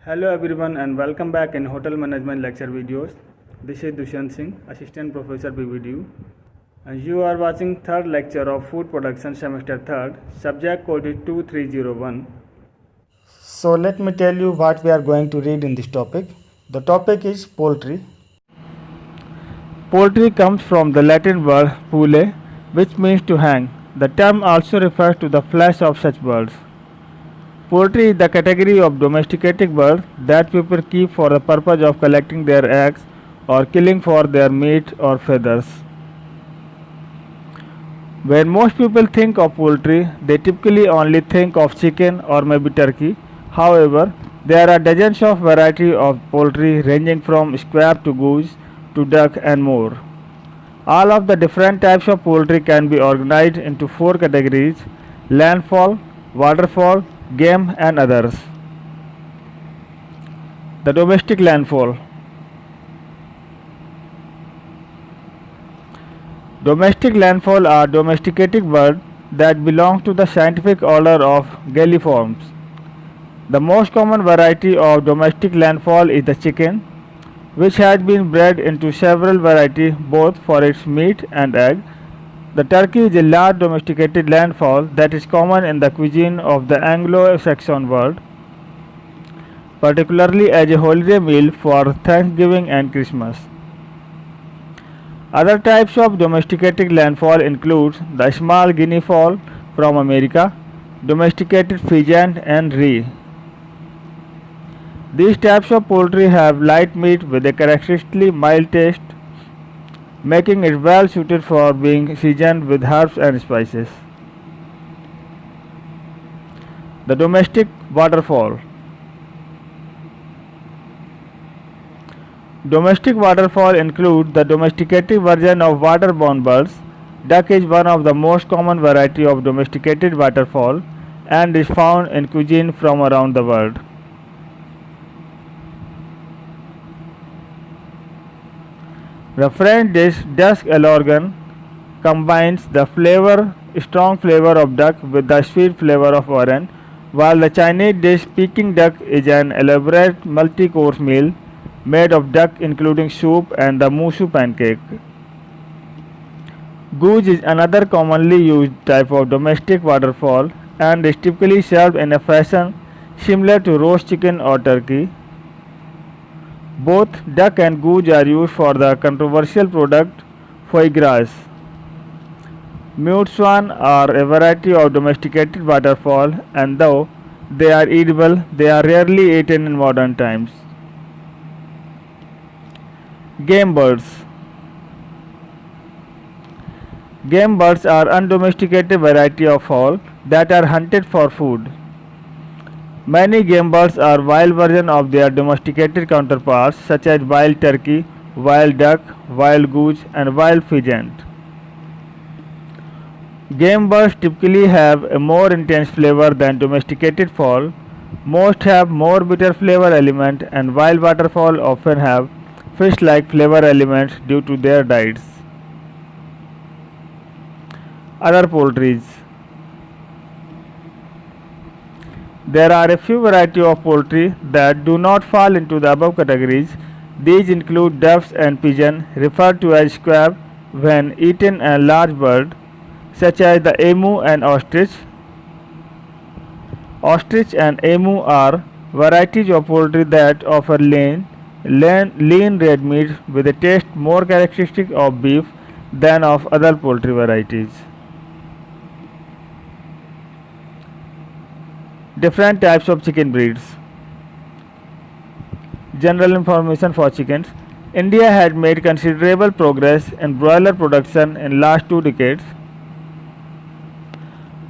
Hello everyone and welcome back in Hotel Management lecture videos. This is Dushyant Singh, Assistant Professor BBDU. And you are watching third lecture of Food Production Semester 3rd. Subject code is 2301. So let me tell you what we are going to read in this topic. The topic is poultry. Poultry comes from the Latin word pule, which means to hang. The term also refers to the flesh of such birds. Poultry is the category of domesticated birds that people keep for the purpose of collecting their eggs or killing for their meat or feathers. When most people think of poultry, they typically only think of chicken or maybe turkey. However, there are dozens of varieties of poultry ranging from squab to goose to duck and more. All of the different types of poultry can be organized into four categories: landfall, waterfowl, game and others. The domestic landfall. Domestic landfall are domesticated birds that belong to the scientific order of Galliformes. The most common variety of domestic landfall is the chicken, which has been bred into several varieties both for its meat and egg. The turkey is a large domesticated landfall that is common in the cuisine of the Anglo-Saxon world, particularly as a holiday meal for Thanksgiving and Christmas. Other types of domesticated landfall include the small guinea fowl from America, domesticated pheasant and ree. These types of poultry have light meat with a characteristically mild taste, making it well suited for being seasoned with herbs and spices. The domestic waterfowl. Domestic waterfowl include the domesticated version of waterborne birds. Duck is one of the most common variety of domesticated waterfowl and is found in cuisine from around the world. The French dish dusk à l'organ combines the strong flavor of duck with the sweet flavor of orange, while the Chinese dish Peking duck is an elaborate multi-course meal made of duck including soup and the musu pancake. Goose is another commonly used type of domestic waterfowl and is typically served in a fashion similar to roast chicken or turkey. Both duck and goose are used for the controversial product foie gras. Mute swan are a variety of domesticated waterfowl, and though they are edible, they are rarely eaten in modern times. Game birds. Game birds are undomesticated variety of fowl that are hunted for food. Many game birds are wild versions of their domesticated counterparts such as wild turkey, wild duck, wild goose and wild pheasant. Game birds typically have a more intense flavor than domesticated fowl. Most have more bitter flavor element and wild waterfowl often have fish-like flavor elements due to their diets. Other poultries. There are a few varieties of poultry that do not fall into the above categories. These include doves and pigeons, referred to as squab when eaten, and large birds such as the emu and ostrich. Ostrich and emu are varieties of poultry that offer lean red meat with a taste more characteristic of beef than of other poultry varieties. Different types of chicken breeds. General information for chickens. India had made considerable progress in broiler production in last 2 decades.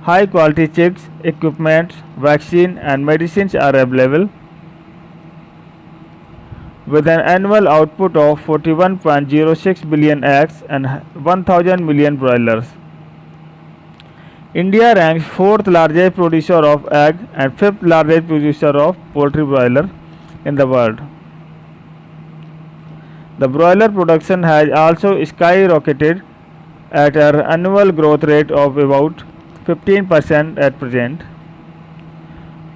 High quality chicks, equipment, vaccine and medicines are available. With an annual output of 41.06 billion eggs and 1000 million broilers. India ranks 4th largest producer of egg and 5th largest producer of poultry broiler in the world. The broiler production has also skyrocketed at an annual growth rate of about 15% at present.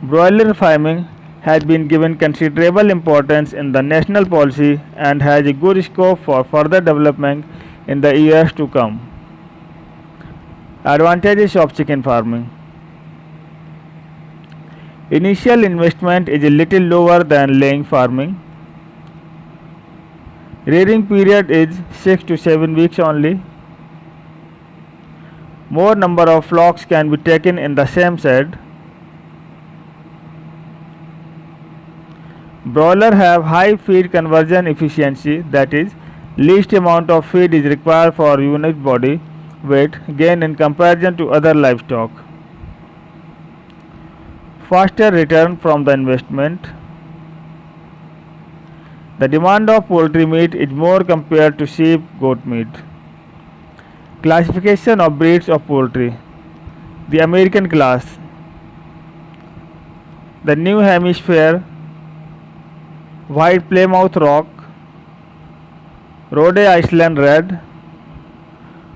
Broiler farming has been given considerable importance in the national policy and has a good scope for further development in the years to come. Advantages of chicken farming. Initial investment is a little lower than laying farming. Rearing period is 6 to 7 weeks only. More number of flocks can be taken in the same shed. Broiler have high feed conversion efficiency, that is, least amount of feed is required for unit body weight gain in comparison to other livestock. Faster return from the investment. The demand of poultry meat is more compared to sheep goat meat. Classification of breeds of poultry. The American class, the New Hampshire White Plymouth Rock, Rhode Island Red,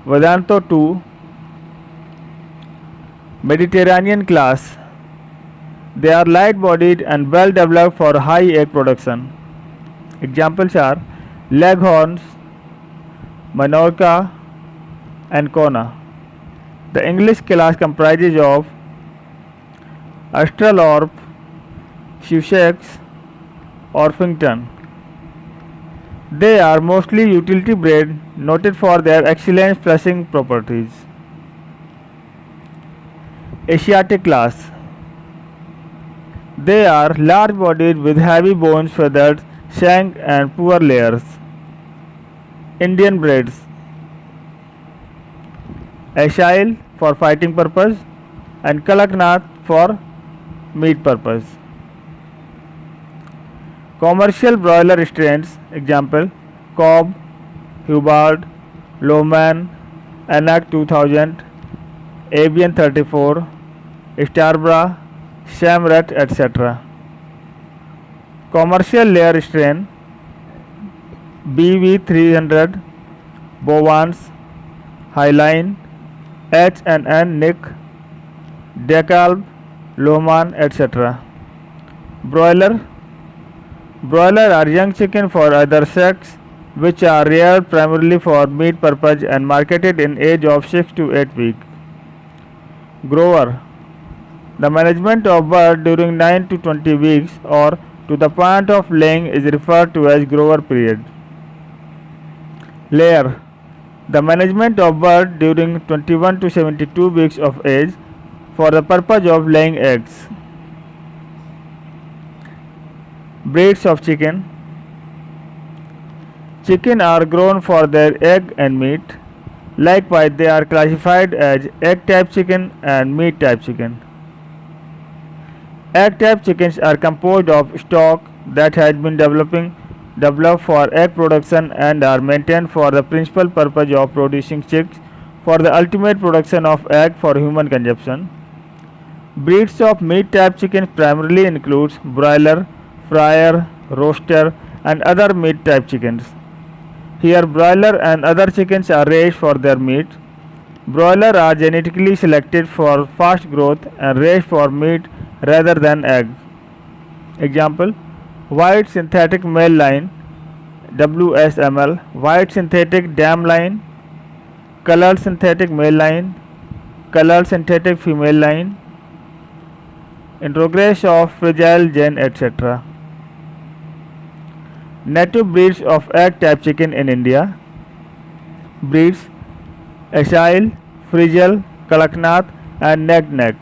Vedanto 2, Mediterranean class. They are light-bodied and well-developed for high egg production. Examples are Leghorns, Minorca, and Kona. The English class comprises of Australorp, Sussex, Orpington. They are mostly utility bred, noted for their excellent fleshing properties. Asiatic class. They are large-bodied with heavy bones, feathers, shank, and poor layers. Indian breeds. Asail for fighting purpose and Kalaknath for meat purpose. Commercial broiler strains, example Cobb, Hubbard, Lohmann, Anak 2000, Avian 34, Starbra, Shamrat, etc. Commercial layer strain BV 300, Bovans, Highline, H&N Nick, Decalb, Lohmann, etc. Broiler are young chicken for either sex which are reared primarily for meat purpose and marketed in age of 6 to 8 weeks. Grower. The management of bird during 9 to 20 weeks or to the point of laying is referred to as grower period. Layer. The management of bird during 21 to 72 weeks of age for the purpose of laying eggs. Breeds of chicken. Chicken are grown for their egg and meat. Likewise, they are classified as egg type chicken and meat type chicken. Egg type chickens are composed of stock that has been developed for egg production and are maintained for the principal purpose of producing chicks for the ultimate production of egg for human consumption. Breeds of meat type chickens primarily includes broiler, fryer, roaster, and other meat type chickens. Here, broiler and other chickens are raised for their meat. Broiler are genetically selected for fast growth and raised for meat rather than egg. Example: white synthetic male line WSML, white synthetic dam line, colored synthetic male line, colored synthetic female line, introgress of fragile gen, etc. Native breeds of egg type chicken in India. Breeds: Asail, Frizzle, Kalaknath, and Neck.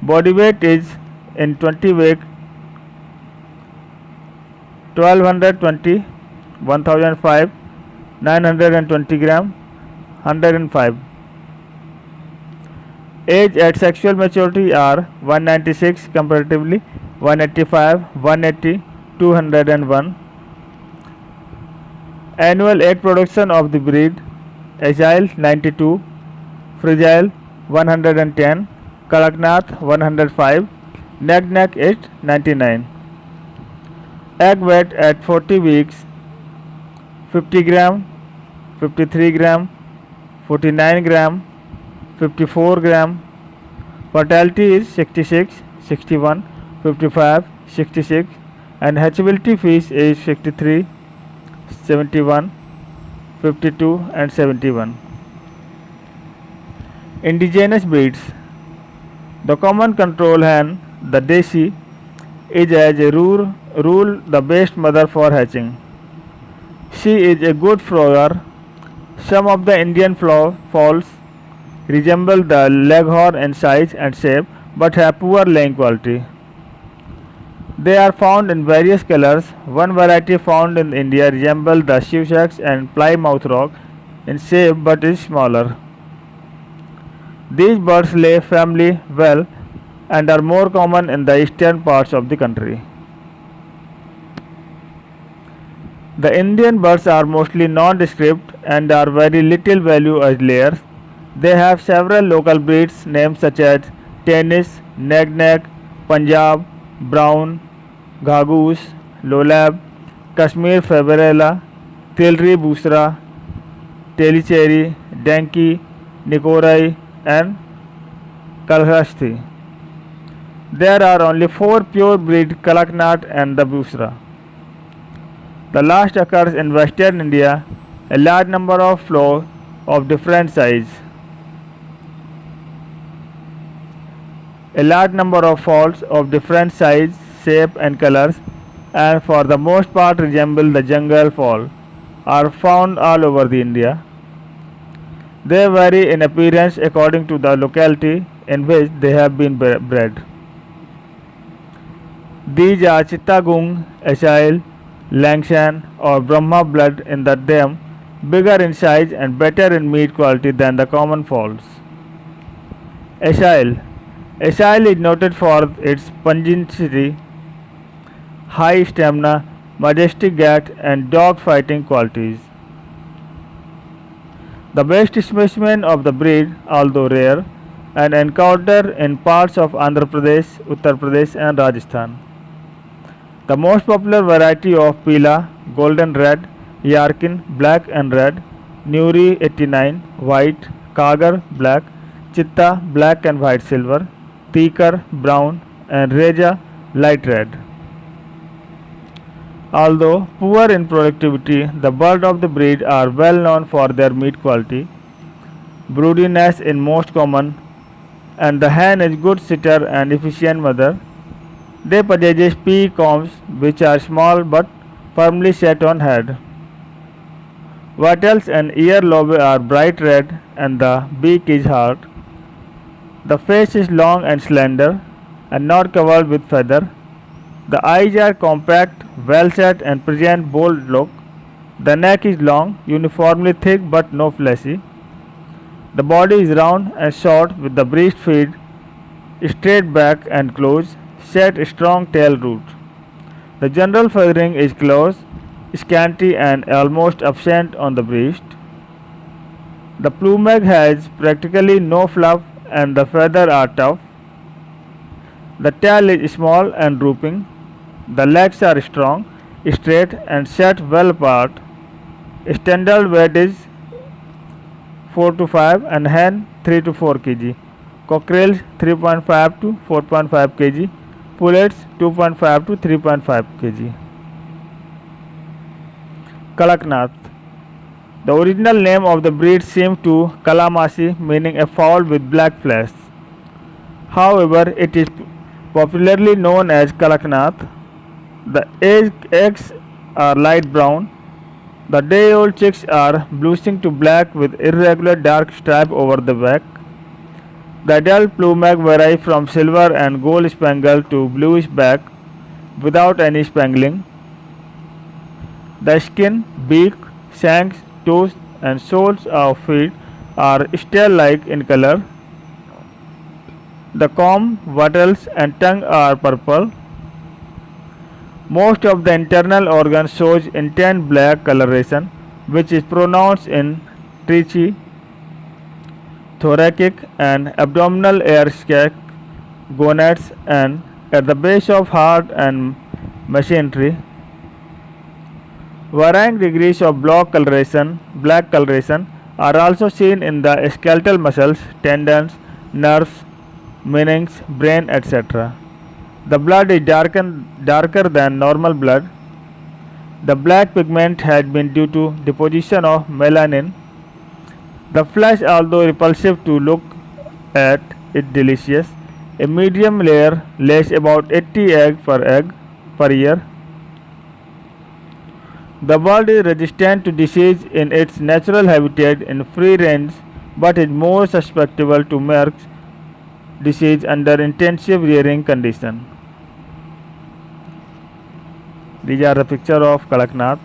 Body weight is in 20 week 1220, 1005, 920 gram, 105. Age at sexual maturity are 196 comparatively 185, 180, 201. Annual egg production of the breed: Asail 92, Frizzle 110, Kalaknath 105, Neck is 99. Egg weight at 40 weeks: 50 gram, 53 gram, 49 gram, 54 gram. Fertility is 66, 61, 55, 66, and hatchability fish age 63, 71, 52 and 71. Indigenous breeds. The common control hen, the Deshi, is as a rule the best mother for hatching. She is a good frogger. Some of the Indian fowls resemble the leghorn in size and shape but have poor laying quality. They are found in various colors. One variety found in India resembles the Sussex and Plymouth Rock in shape but is smaller. These birds lay family well and are more common in the eastern parts of the country. The Indian birds are mostly nondescript and are very little value as layers. They have several local breeds names such as Tennis, Nagnak, Punjab, Brown, Ghagoos, Lolab, Kashmir Faberella, Tilri Busra, Telicheri, Danki, Nikorai and Kalhasti. There are only 4 pure breed Kalaknat and the Busra. The last occurs in western India, a large number of flocks of different size. A large number of fowls of different size, shape and colors, and for the most part resemble the jungle fowl, are found all over the India. They vary in appearance according to the locality in which they have been bred. These are Chittagong, Asail, Langshan or Brahma blood in that they are bigger in size and better in meat quality than the common fowls. Asail. Asail is noted for its pungency, high stamina, majestic gait and dog fighting qualities. The best specimen of the breed, although rare, and encountered in parts of Andhra Pradesh, Uttar Pradesh and Rajasthan. The most popular variety of Pila, golden red, Yarkin, black and red, Nuri 89, white, Kagar, black, Chitta, black and white silver, Tikar, brown and Reja, light red. Although poor in productivity, the birds of the breed are well known for their meat quality, broodiness is most common, and the hen is good sitter and efficient mother. They possess pea-combs which are small but firmly set on head. Wattles and ear lobe are bright red and the beak is hard. The face is long and slender and not covered with feather. The eyes are compact, well set and present bold look. The neck is long, uniformly thick but no fleshy. The body is round and short with the breast feet straight back and close, set strong tail root. The general feathering is close, scanty and almost absent on the breast. The plumage has practically no fluff and the feathers are tough. The tail is small and drooping. The legs are strong, straight and set well apart. Standard weight is 4 to 5 and hen 3 to 4 kg. Cockerels 3.5 to 4.5 kg. Pullets 2.5 to 3.5 kg. Kalaknath. The original name of the breed seems to Kalamasi, meaning a fowl with black flesh. However, it is popularly known as Kalaknath. The eggs are light brown. The day-old chicks are blushing to black with irregular dark stripe over the back. The adult plumage varies from silver and gold spangled to bluish black without any spangling. The skin, beak, shanks, toes and soles of feet are steel-like in color. The comb, wattles and tongue are purple. Most of the internal organs shows intense black coloration, which is pronounced in trachea, thoracic and abdominal air sac, gonads and at the base of heart and mesentery. Varying degrees of black coloration are also seen in the skeletal muscles, tendons, nerves, meninges, brain, etc. The blood is darker than normal blood. The black pigment had been due to deposition of melanin. The flesh, although repulsive to look at, is delicious. A medium layer lays about 80 eggs per year. The bird is resistant to disease in its natural habitat in free range, but is more susceptible to Merck's disease under intensive rearing conditions. These are the picture of Kadaknath.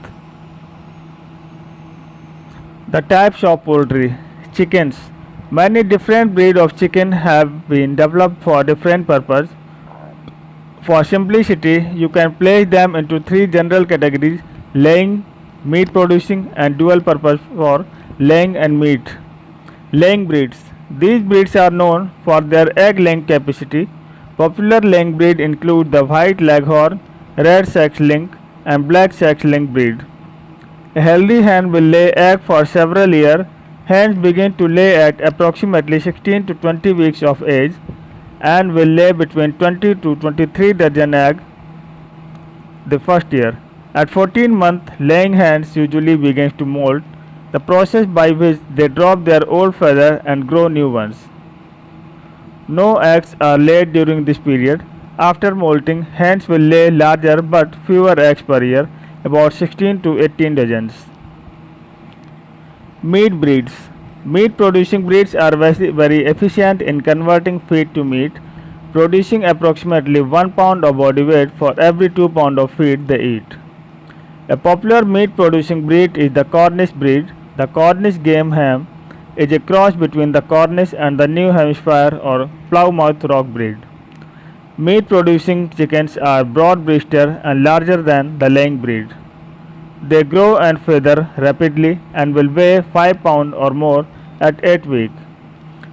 The types of poultry. Chickens. Many different breeds of chicken have been developed for different purposes. For simplicity, you can place them into three general categories: laying, meat producing, and dual purpose for laying and meat. Laying breeds. These breeds are known for their egg laying capacity. Popular laying breeds include the white leghorn, red sex link, and black sex link breed. A healthy hen will lay egg for several years. Hens begin to lay at approximately 16 to 20 weeks of age and will lay between 20 to 23 dozen eggs the first year. At 14 months, laying hens usually begins to molt, the process by which they drop their old feathers and grow new ones. No eggs are laid during this period. After molting, hens will lay larger but fewer eggs per year, about 16 to 18 dozens. Meat breeds. Meat producing breeds are very efficient in converting feed to meat, producing approximately 1 pound of body weight for every 2 pounds of feed they eat. A popular meat producing breed is the Cornish breed. The Cornish game ham is a cross between the Cornish and the New Hampshire or Plymouth Rock breed. Meat producing chickens are broad breasted and larger than the laying breed. They grow and feather rapidly and will weigh 5 pounds or more at 8 weeks.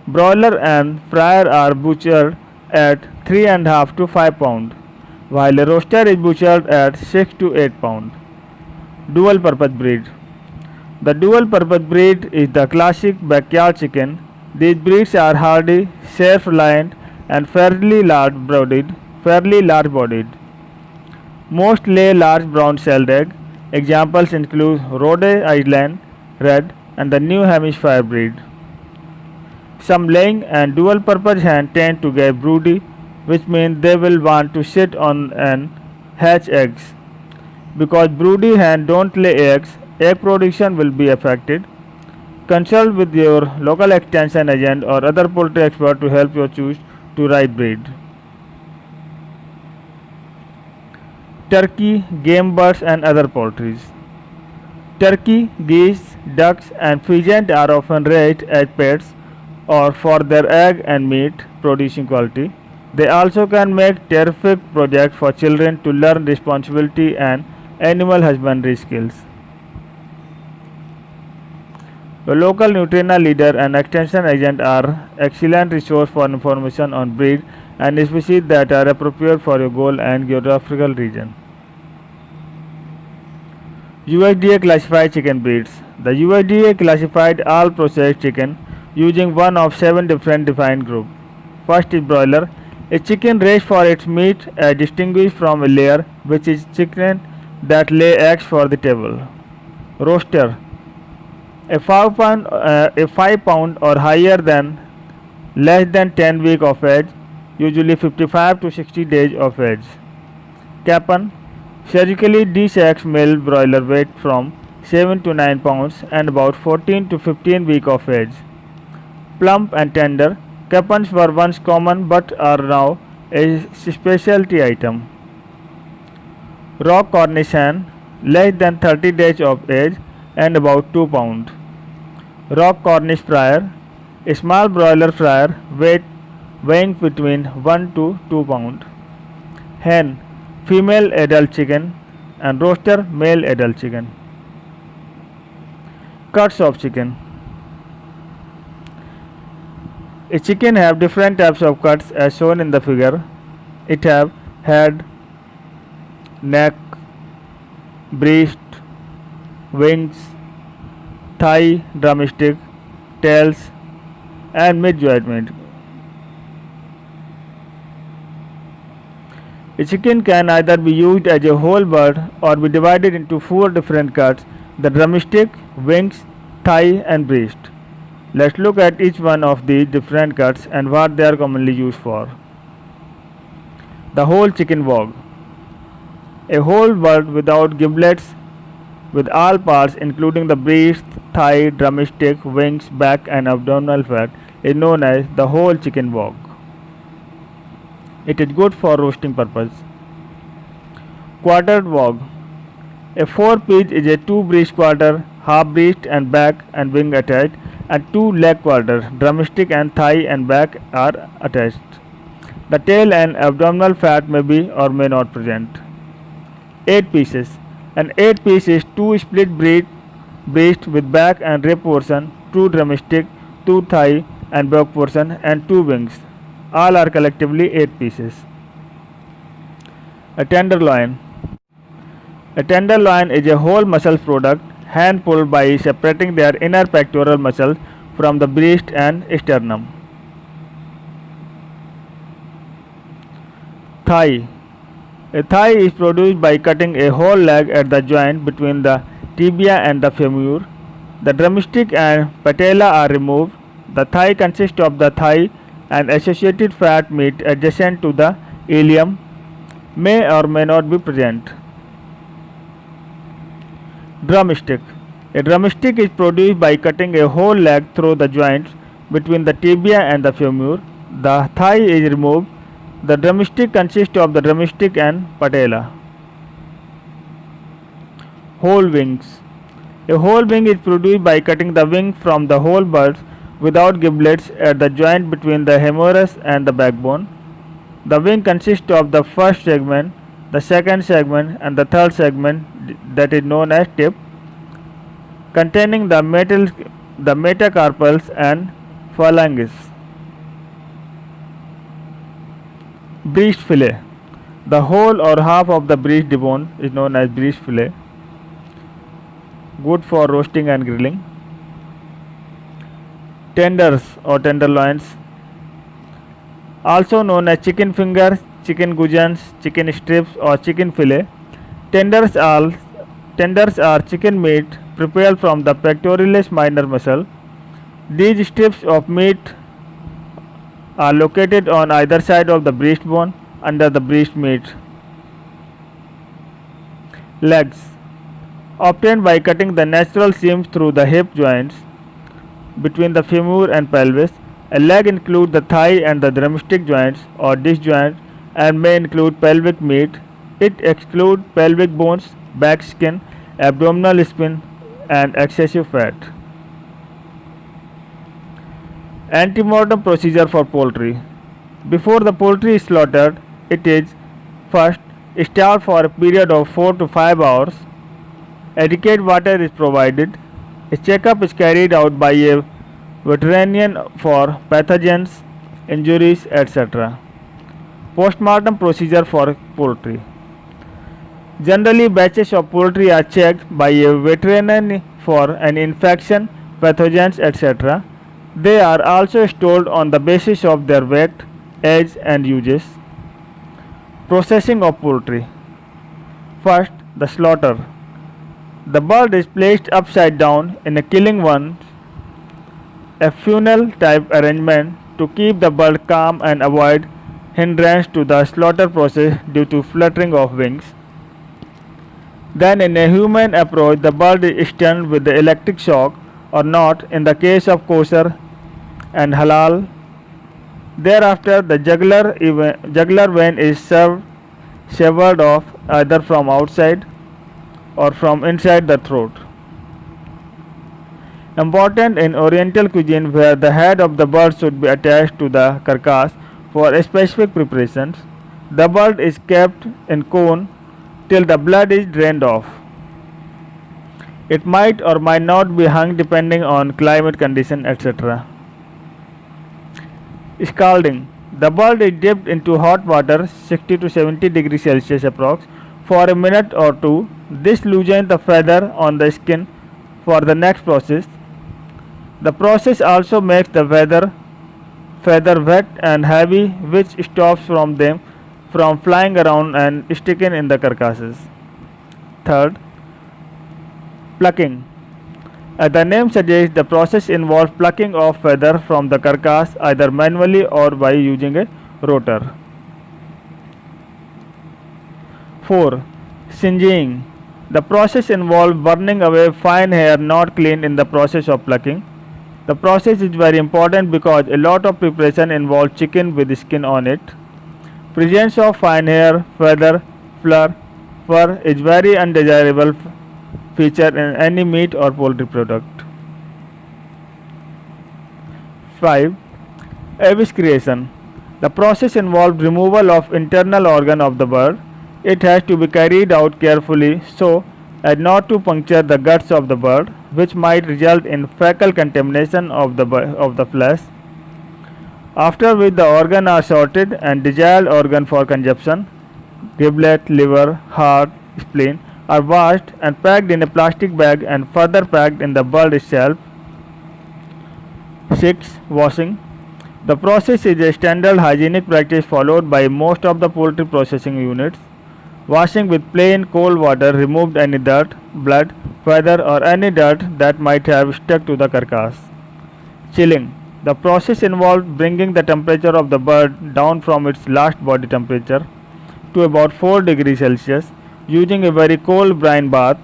Broiler and fryer are butchered at 3.5 to 5 pounds, while a roaster is butchered at 6 to 8 pounds. Dual purpose breed. The dual purpose breed is the classic backyard chicken. These breeds are hardy, self-reliant, and fairly large bodied. Most lay large brown shelled eggs. Examples include Rhode Island Red and the New Hampshire breed. Some laying and dual purpose hens tend to get broody, which means they will want to sit on and hatch eggs. Because broody hens don't lay eggs, egg production will be affected. Consult with your local extension agent or other poultry expert to help you choose the right breed. Turkey, game birds and other poultry. Turkey, geese, ducks and pheasant are often raised as pets or for their egg and meat producing quality. They also can make terrific projects for children to learn responsibility and animal husbandry skills. A local Nutrena leader and extension agent are excellent resource for information on breed and species that are appropriate for your goal and geographical region. USDA classified chicken breeds. The USDA classified all processed chicken using one of 7 different defined groups. First is broiler, a chicken raised for its meat as distinguished from a layer, which is chicken that lay eggs for the table. Roaster, a 5 pound or higher than less than 10 weeks of age, usually 55 to 60 days of age. Capon, surgically desexed male broiler weight from 7 to 9 pounds and about 14 to 15 weeks of age. Plump and tender, capons were once common but are now a specialty item. Rock Cornish hen, less than 30 days of age and about 2 pounds. Rock Cornish fryer, a small broiler fryer weighing between 1 to 2 pounds. Hen, female adult chicken and roaster, male adult chicken. Cuts of chicken. A chicken have different types of cuts as shown in the figure. It have head, neck, breast, wings, thigh, drumstick, tails and mid joint meat. A chicken can either be used as a whole bird or be divided into 4 different cuts: the drumstick, wings, thigh, and breast. Let's look at each one of these different cuts and what they are commonly used for. The whole chicken wog. A whole bird without giblets, with all parts including the breast, thigh, drumstick, wings, back, and abdominal fat, is known as the whole chicken wog. It is good for roasting purpose. Quartered wog. A 4-piece is a 2 breast quarter, half breast and back and wing attached, and 2 leg quarters, drumstick and thigh and back are attached. The tail and abdominal fat may be or may not present. 8 pieces. An 8-piece is 2 split breast with back and rib portion, 2 drumstick, 2 thigh and back portion, and 2 wings. All are collectively 8 pieces. A tenderloin. A tenderloin is a whole muscle product, hand pulled by separating their inner pectoral muscles from the breast and sternum. Thigh. A thigh is produced by cutting a whole leg at the joint between the tibia and the femur. The drumstick and patella are removed. The thigh consists of the thigh and associated fat meat adjacent to the ilium may or may not be present. Drumstick. A drumstick is produced by cutting a whole leg through the joints between the tibia and the femur. The thigh is removed. The drumstick consists of the drumstick and patella. Whole wings. A whole wing is produced by cutting the wing from the whole bird without giblets at the joint between the humerus and the backbone. The wing consists of the first segment, the second segment, and the third segment, that is known as tip, containing the metacarpals and phalanges. Breast fillet. The whole or half of the breast bone is known as breast fillet. Good for roasting and grilling. Tenders or tenderloins, also known as chicken fingers, chicken gudgeons, chicken strips, or chicken fillet. Tenders are chicken meat prepared from the pectoralis minor muscle. These strips of meat are located on either side of the breastbone under the breast meat. Legs, obtained by cutting the natural seams through the hip joints between the femur and pelvis. A leg includes the thigh and the drumstick joints or disc joint and may include pelvic meat. It excludes pelvic bones, back skin, abdominal skin, and excessive fat. Antemortem procedure for poultry. Before the poultry is slaughtered, it is first stalled for a period of 4 to 5 hours. Adequate water is provided. A checkup is carried out by a veterinarian for pathogens, injuries, etc. Postmortem procedure for poultry. Generally, batches of poultry are checked by a veterinarian for an infection, pathogens, etc. They are also stored on the basis of their weight, age, and uses. Processing of poultry. First, the slaughter. The bird is placed upside down in a killing one, a funnel type arrangement to keep the bird calm and avoid hindrance to the slaughter process due to fluttering of wings. Then in a human approach, the bird is stunned with the electric shock or not in the case of kosher and halal. Thereafter, the jugular vein is severed off either from outside or from inside the throat. Important in Oriental cuisine, where the head of the bird should be attached to the carcass for specific preparations, the bird is kept in cone till the blood is drained off. It might or might not be hung depending on climate condition, etc. Scalding. The bird is dipped into hot water 60 to 70 degrees Celsius approx for a minute or two. This loosens the feather on the skin for the next process. The process also makes the feather wet and heavy, which stops them from flying around and sticking in the carcasses. Third, plucking. As the name suggests, the process involves plucking off feather from the carcass either manually or by using a rotor. 4. Singeing. The process involves burning away fine hair not cleaned in the process of plucking. The process is very important because a lot of preparation involves chicken with skin on it. Presence of fine hair, feather, fur is very undesirable feature in any meat or poultry product. 5. Evisceration. The process involves removal of internal organ of the bird. It has to be carried out carefully so as not to puncture the guts of the bird, which might result in fecal contamination of the flesh. After which the organs are sorted and desired organ for consumption, giblet, liver, heart, spleen, are washed and packed in a plastic bag and further packed in the bird itself. 6. Washing. The process is a standard hygienic practice followed by most of the poultry processing units. Washing with plain cold water removed any dirt, blood, feather or any dirt that might have stuck to the carcass. Chilling. The process involves bringing the temperature of the bird down from its last body temperature to about 4 degrees Celsius using a very cold brine bath.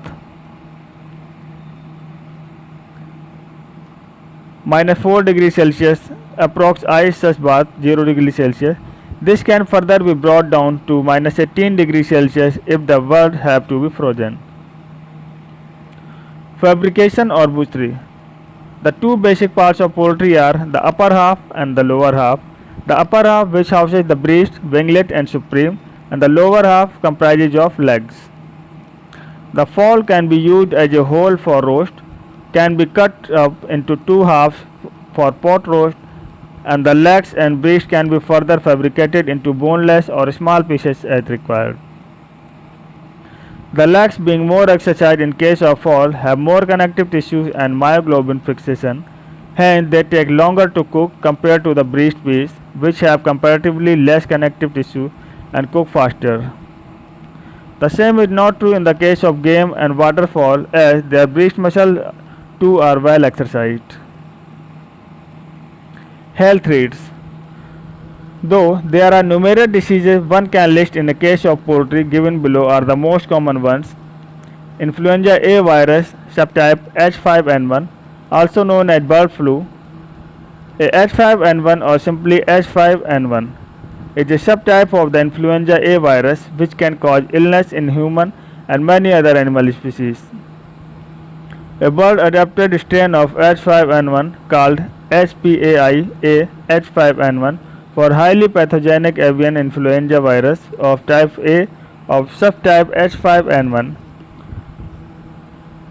-4 degrees Celsius, approx ice such bath 0 degrees Celsius. This can further be brought down to -18 degrees Celsius if the bird have to be frozen. Fabrication or butchery. The two basic parts of poultry are the upper half and the lower half. The upper half, which houses the breast, winglet and supreme, and the lower half comprises of legs. The fowl can be used as a whole for roast, can be cut up into two halves for pot roast, and the legs and breast can be further fabricated into boneless or small pieces as required. The legs, being more exercised in case of fowl, have more connective tissues and myoglobin fixation, hence they take longer to cook compared to the breast piece, which have comparatively less connective tissue and cook faster. The same is not true in the case of game and waterfowl, as their breast muscles too are well exercised. Health risks. Though there are numerous diseases one can list in the case of poultry, given below are the most common ones. Influenza A virus subtype H5N1, also known as bird flu. A H5N1 or simply H5N1 is a subtype of the influenza A virus which can cause illness in human and many other animal species. A bird adapted strain of H5N1 called HPAI-A H5N1 for highly pathogenic avian influenza virus of type A of subtype H5N1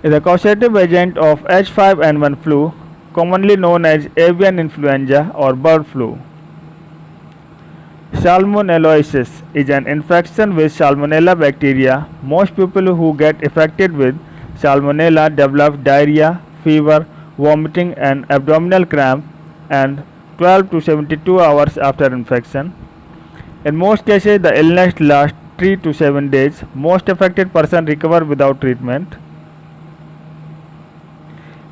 is a causative agent of H5N1 flu, commonly known as avian influenza or bird flu. Salmonellosis is an infection with Salmonella bacteria. Most people who get affected with Salmonella develop diarrhea, fever, vomiting and abdominal cramp and 12 to 72 hours after infection. In most cases, the illness lasts 3 to 7 days. Most affected persons recover without treatment.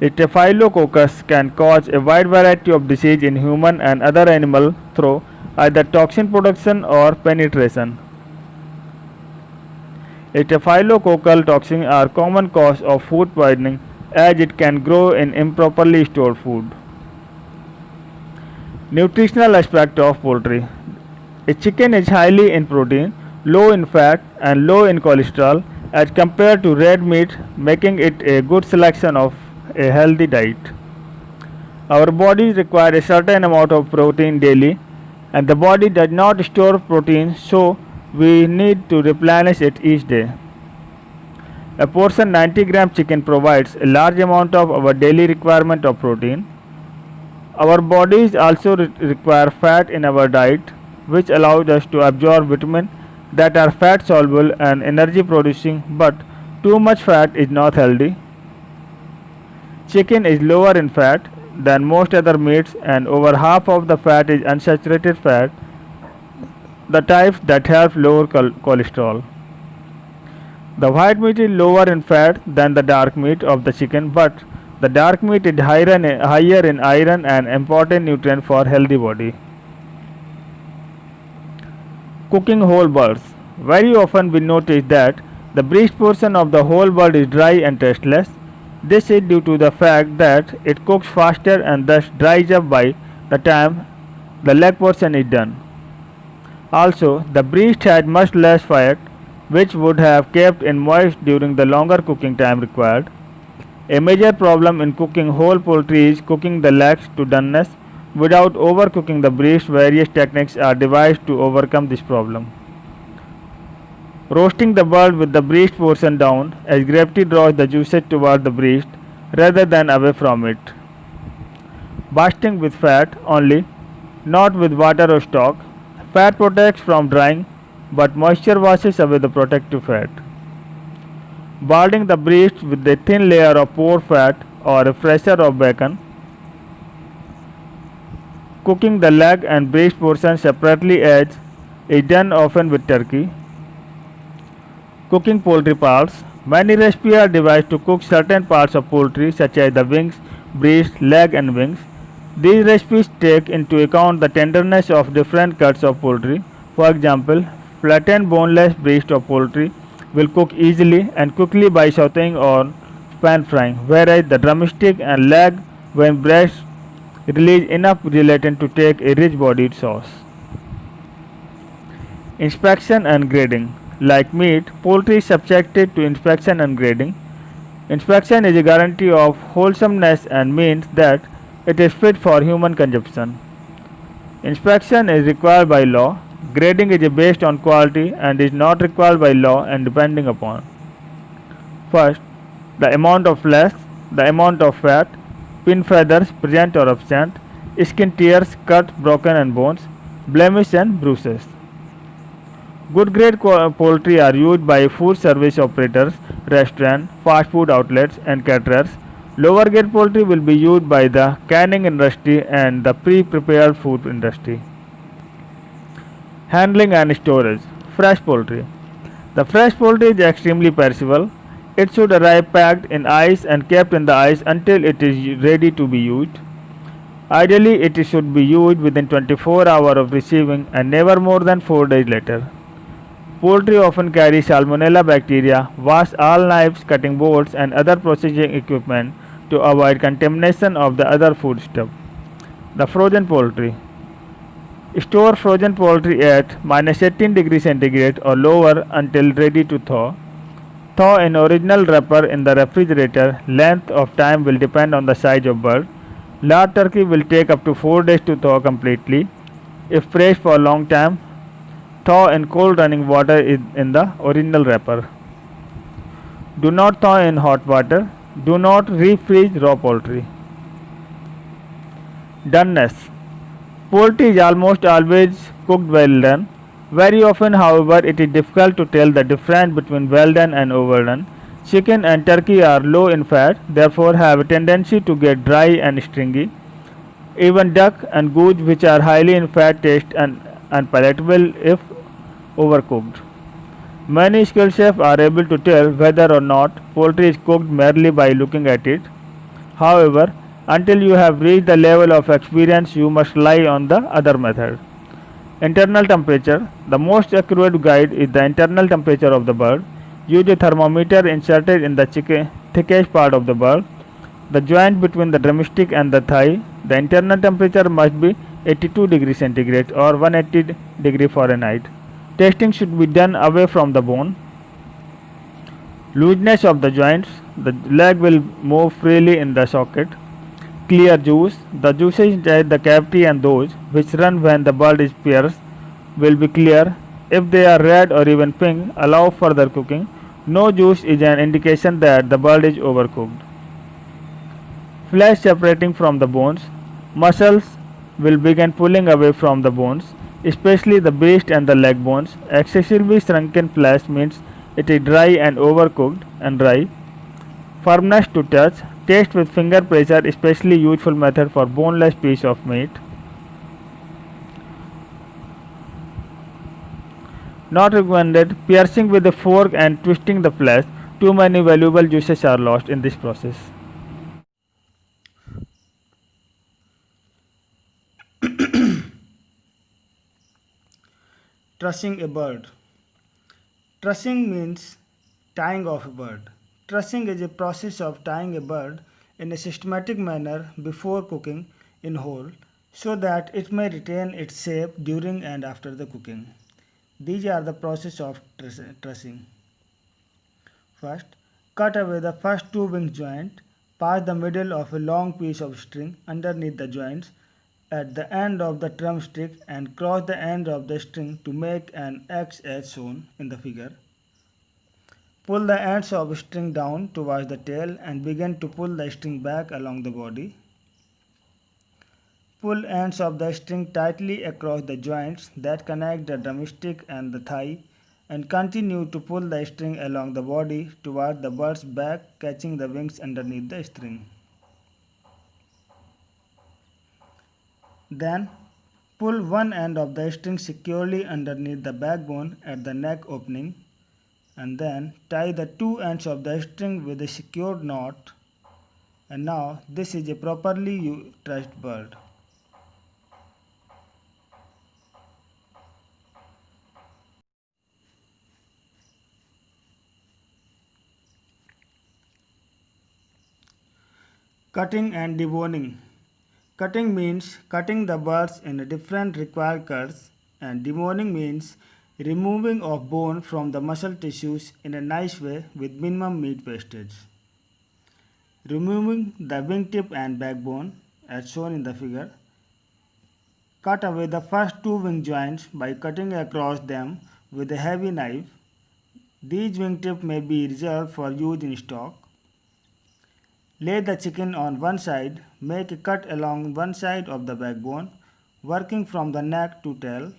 Staphylococcus can cause a wide variety of disease in human and other animal through either toxin production or penetration. Staphylococcal toxins are common cause of food poisoning as it can grow in improperly stored food. Nutritional aspect of poultry. A chicken is highly in protein, low in fat and low in cholesterol as compared to red meat, making it a good selection of a healthy diet. Our bodies require a certain amount of protein daily and the body does not store protein, so we need to replenish it each day. A portion 90-gram chicken provides a large amount of our daily requirement of protein. Our bodies also require fat in our diet, which allows us to absorb vitamins that are fat soluble and energy producing, but too much fat is not healthy. Chicken is lower in fat than most other meats and over half of the fat is unsaturated fat. the types that have lower cholesterol. The white meat is lower in fat than the dark meat of the chicken, but the dark meat is higher in iron, an important nutrient for healthy body. Cooking whole birds. Very often we notice that the breast portion of the whole bird is dry and tasteless. This is due to the fact that it cooks faster and thus dries up by the time the leg portion is done. Also, the breast had much less fat, which would have kept it moist during the longer cooking time required. A major problem in cooking whole poultry is cooking the legs to doneness without overcooking the breast. Various techniques are devised to overcome this problem. Roasting the bird with the breast portion down, as gravity draws the juices toward the breast rather than away from it. Basting with fat only, not with water or stock. Fat protects from drying, but moisture washes away the protective fat. Balding the breast with a thin layer of pork fat or a fresher of bacon. Cooking the leg and breast portion separately as is done often with turkey. Cooking poultry parts. Many recipes are devised to cook certain parts of poultry such as the wings, breast, leg and wings. These recipes take into account the tenderness of different cuts of poultry. For example, flattened boneless breast of poultry will cook easily and quickly by sauteing or pan frying, whereas the drumstick and leg when breast release enough gelatin to take a rich bodied sauce. Inspection and grading. Like meat, poultry is subjected to inspection and grading. Inspection is a guarantee of wholesomeness and means that it is fit for human consumption. Inspection is required by law. Grading is based on quality and is not required by law and depending upon: first, the amount of flesh, the amount of fat, pin feathers present or absent, skin tears, cut, broken and bones, blemish and bruises. Good grade poultry are used by food service operators, restaurants, fast food outlets and caterers. Lower grade poultry will be used by the canning industry and the pre-prepared food industry. Handling and storage. Fresh poultry. The fresh poultry is extremely perishable. It should arrive packed in ice and kept in the ice until it is ready to be used. Ideally, it should be used within 24 hours of receiving and never more than 4 days later. Poultry often carry salmonella bacteria. Wash all knives, cutting boards and other processing equipment to avoid contamination of the other food stuff. The frozen poultry. Store frozen poultry at -18 degrees centigrade or lower until ready to thaw. Thaw in original wrapper in the refrigerator. Length of time will depend on the size of bird. Large turkey will take up to 4 days to thaw completely. If fresh for a long time, thaw in cold running water in the original wrapper. Do not thaw in hot water. Do not refreeze raw poultry. Doneness. Poultry is almost always cooked well done. Very often, however, it is difficult to tell the difference between well done and overdone. Chicken and turkey are low in fat, therefore have a tendency to get dry and stringy. Even duck and goose, which are highly in fat, taste unpalatable if overcooked. Many skilled chefs are able to tell whether or not poultry is cooked merely by looking at it. However, until you have reached the level of experience, you must rely on the other method. Internal temperature. The most accurate guide is the internal temperature of the bird. Use a thermometer inserted in the thickest part of the bird, the joint between the drumstick and the thigh. The internal temperature must be 82 degrees centigrade or 180 degree Fahrenheit. Testing should be done away from the bone. Looseness of the joints. The leg will move freely in the socket. Clear juice. The juices inside the cavity and those which run when the bird is pierced will be clear. If they are red or even pink, allow further cooking. No juice is an indication that the bird is overcooked. Flesh separating from the bones. Muscles will begin pulling away from the bones, especially the breast and the leg bones. Excessively shrunken flesh means it is dry and overcooked and dry. Firmness to touch. Taste with finger pressure, especially useful method for boneless piece of meat. Not recommended piercing with a fork and twisting the flesh. Too many valuable juices are lost in this process. Trussing a bird. Trussing means tying of a bird. Trussing is a process of tying a bird in a systematic manner before cooking in whole so that it may retain its shape during and after the cooking. These are the process of trussing. First, cut away the first two wing joints, pass the middle of a long piece of string underneath the joints at the end of the drumstick and cross the end of the string to make an X as shown in the figure. Pull the ends of string down towards the tail and begin to pull the string back along the body. Pull ends of the string tightly across the joints that connect the drumstick and the thigh and continue to pull the string along the body toward the bird's back, catching the wings underneath the string. Then, pull one end of the string securely underneath the backbone at the neck opening and then tie the two ends of the string with a secured knot. And now this is a properly trussed bird. Cutting and deboning. Cutting means cutting the birds in different required cuts, and deboning means removing of bone from the muscle tissues in a nice way with minimum meat wastage. Removing the wingtip and backbone as shown in the figure. Cut away the first two wing joints by cutting across them with a heavy knife. These wingtips may be reserved for use in stock. Lay the chicken on one side, make a cut along one side of the backbone, working from the neck to tail.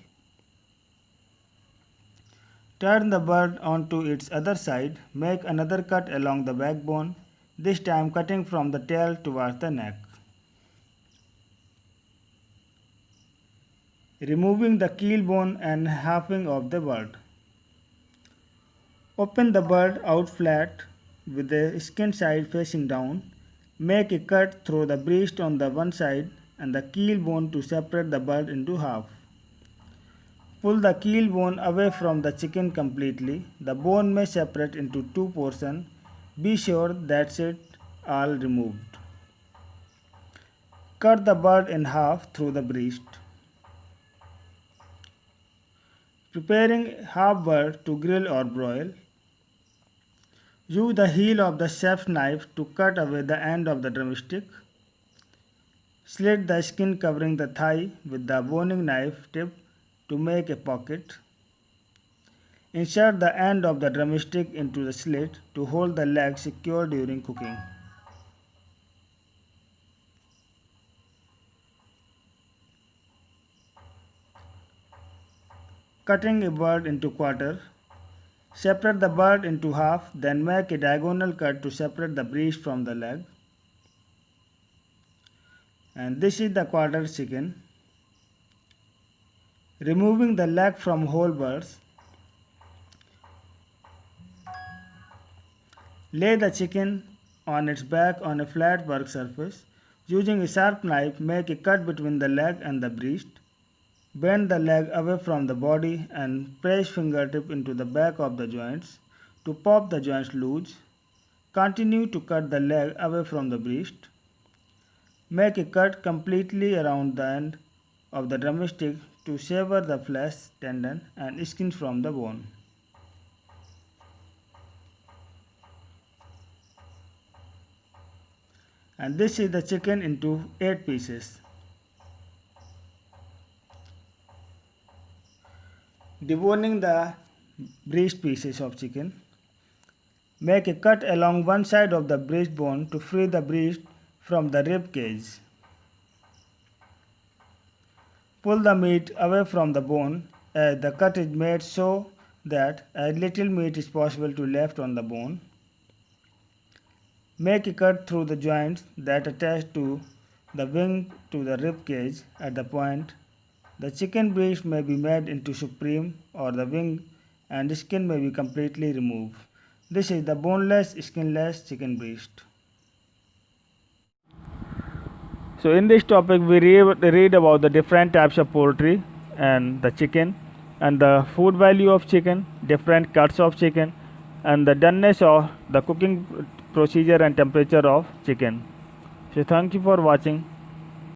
Turn the bird onto its other side, make another cut along the backbone, this time cutting from the tail towards the neck. Removing the keel bone and halving of the bird. Open the bird out flat with the skin side facing down. Make a cut through the breast on the one side and the keel bone to separate the bird into half. Pull the keel bone away from the chicken completely. The bone may separate into two portions. Be sure that's it all removed. Cut the bird in half through the breast. Preparing half bird to grill or broil. Use the heel of the chef's knife to cut away the end of the drumstick. Slit the skin covering the thigh with the boning knife tip to make a pocket. Insert the end of the drumstick into the slit to hold the leg secure during cooking. Cutting a bird into quarter. Separate the bird into half, then make a diagonal cut to separate the breast from the leg. And this is the quarter chicken. Removing the leg from whole birds. Lay the chicken on its back on a flat work surface. Using a sharp knife, make a cut between the leg and the breast. Bend the leg away from the body and press fingertip into the back of the joints to pop the joints loose. Continue to cut the leg away from the breast. Make a cut completely around the end of the drumstick to sever the flesh, tendon and skin from the bone. And this is the chicken into 8 pieces. Deboning the breast pieces of chicken. Make a cut along one side of the breastbone to free the breast from the rib cage. Pull the meat away from the bone as the cut is made so that as little meat is possible to left on the bone. Make a cut through the joints that attach to the wing to the rib cage at the point. The chicken breast may be made into supreme or the wing and skin may be completely removed. This is the boneless, skinless chicken breast. So in this topic we read about the different types of poultry and the chicken and the food value of chicken, different cuts of chicken, and the doneness of the cooking procedure and temperature of chicken. So thank you for watching.